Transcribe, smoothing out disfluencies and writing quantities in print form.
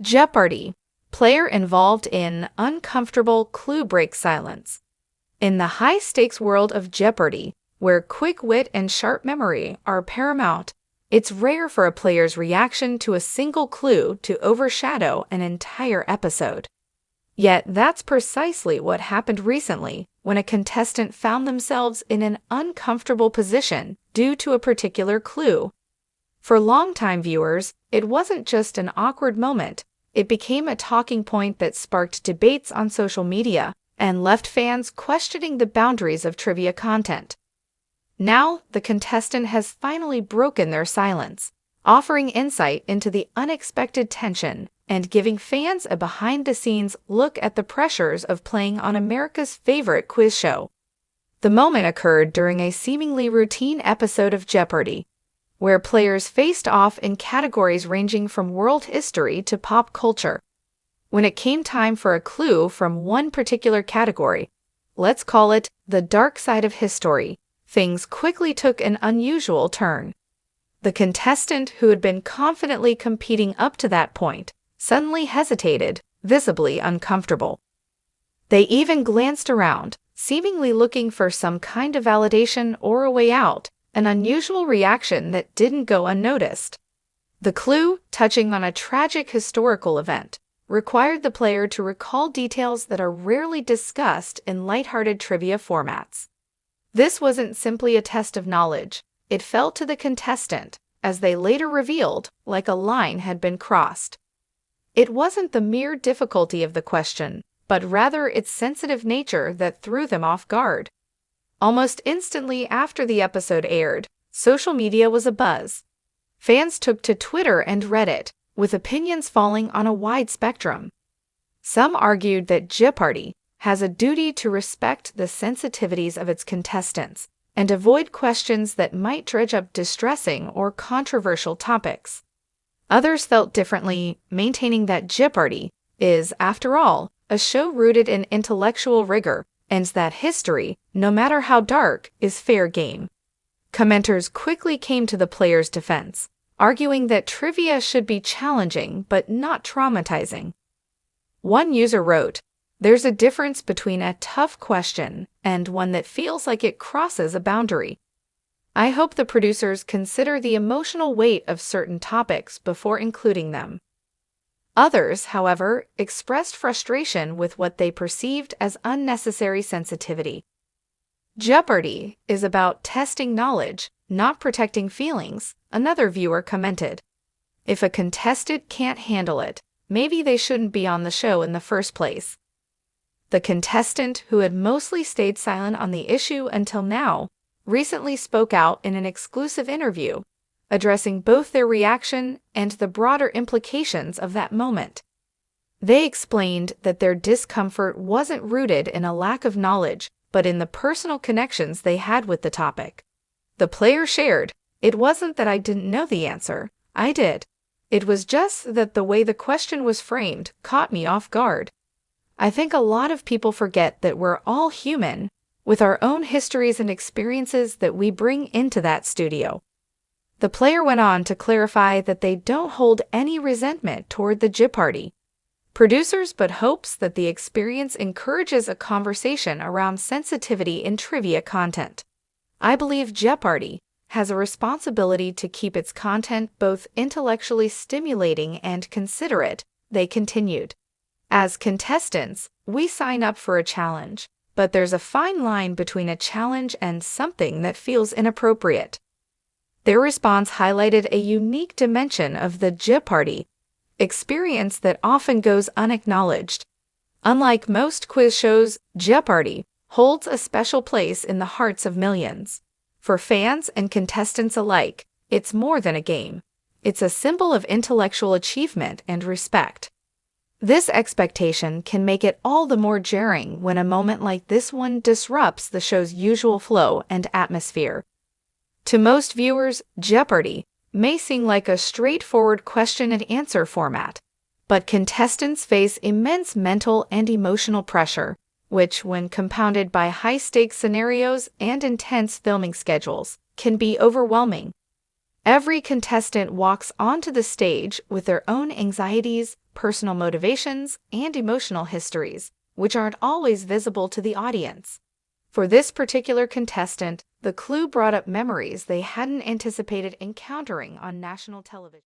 Jeopardy! Player involved in uncomfortable clue breaks silence. In the high-stakes world of Jeopardy, where quick wit and sharp memory are paramount, it's rare for a player's reaction to a single clue to overshadow an entire episode. Yet that's precisely what happened recently when a contestant found themselves in an uncomfortable position due to a particular clue. For longtime viewers, it wasn't just an awkward moment. It became a talking point that sparked debates on social media and left fans questioning the boundaries of trivia content. Now, the contestant has finally broken their silence, offering insight into the unexpected tension and giving fans a behind-the-scenes look at the pressures of playing on America's favorite quiz show. The moment occurred during a seemingly routine episode of Jeopardy, where players faced off in categories ranging from world history to pop culture. When it came time for a clue from one particular category, let's call it the dark side of history, things quickly took an unusual turn. The contestant who had been confidently competing up to that point suddenly hesitated, visibly uncomfortable. They even glanced around, seemingly looking for some kind of validation or a way out, an unusual reaction that didn't go unnoticed. The clue, touching on a tragic historical event, required the player to recall details that are rarely discussed in lighthearted trivia formats. This wasn't simply a test of knowledge. It felt to the contestant, as they later revealed, like a line had been crossed. It wasn't the mere difficulty of the question, but rather its sensitive nature that threw them off guard. Almost instantly after the episode aired, social media was abuzz. Fans took to Twitter and Reddit, with opinions falling on a wide spectrum. Some argued that Jeopardy has a duty to respect the sensitivities of its contestants and avoid questions that might dredge up distressing or controversial topics. Others felt differently, maintaining that Jeopardy is, after all, a show rooted in intellectual rigor, and that history, no matter how dark, is fair game. Commenters quickly came to the player's defense, arguing that trivia should be challenging but not traumatizing. One user wrote, "There's a difference between a tough question and one that feels like it crosses a boundary. I hope the producers consider the emotional weight of certain topics before including them." Others, however, expressed frustration with what they perceived as unnecessary sensitivity. Jeopardy is about testing knowledge, not protecting feelings, another viewer commented. If a contestant can't handle it, maybe they shouldn't be on the show in the first place. The contestant, who had mostly stayed silent on the issue until now, recently spoke out in an exclusive interview, addressing both their reaction and the broader implications of that moment. They explained that their discomfort wasn't rooted in a lack of knowledge, but in the personal connections they had with the topic. The player shared, "It wasn't that I didn't know the answer. I did. It was just that the way the question was framed caught me off guard. I think a lot of people forget that we're all human, with our own histories and experiences that we bring into that studio." The player went on to clarify that they don't hold any resentment toward the Jeopardy producers, but hopes that the experience encourages a conversation around sensitivity in trivia content. "I believe Jeopardy has a responsibility to keep its content both intellectually stimulating and considerate," they continued. "As contestants, we sign up for a challenge, but there's a fine line between a challenge and something that feels inappropriate." Their response highlighted a unique dimension of the Jeopardy experience that often goes unacknowledged. Unlike most quiz shows, Jeopardy holds a special place in the hearts of millions. For fans and contestants alike, it's more than a game. It's a symbol of intellectual achievement and respect. This expectation can make it all the more jarring when a moment like this one disrupts the show's usual flow and atmosphere. To most viewers, Jeopardy may seem like a straightforward question and answer format, but contestants face immense mental and emotional pressure, which, when compounded by high-stakes scenarios and intense filming schedules, can be overwhelming. Every contestant walks onto the stage with their own anxieties, personal motivations, and emotional histories, which aren't always visible to the audience. For this particular contestant, the clue brought up memories they hadn't anticipated encountering on national television.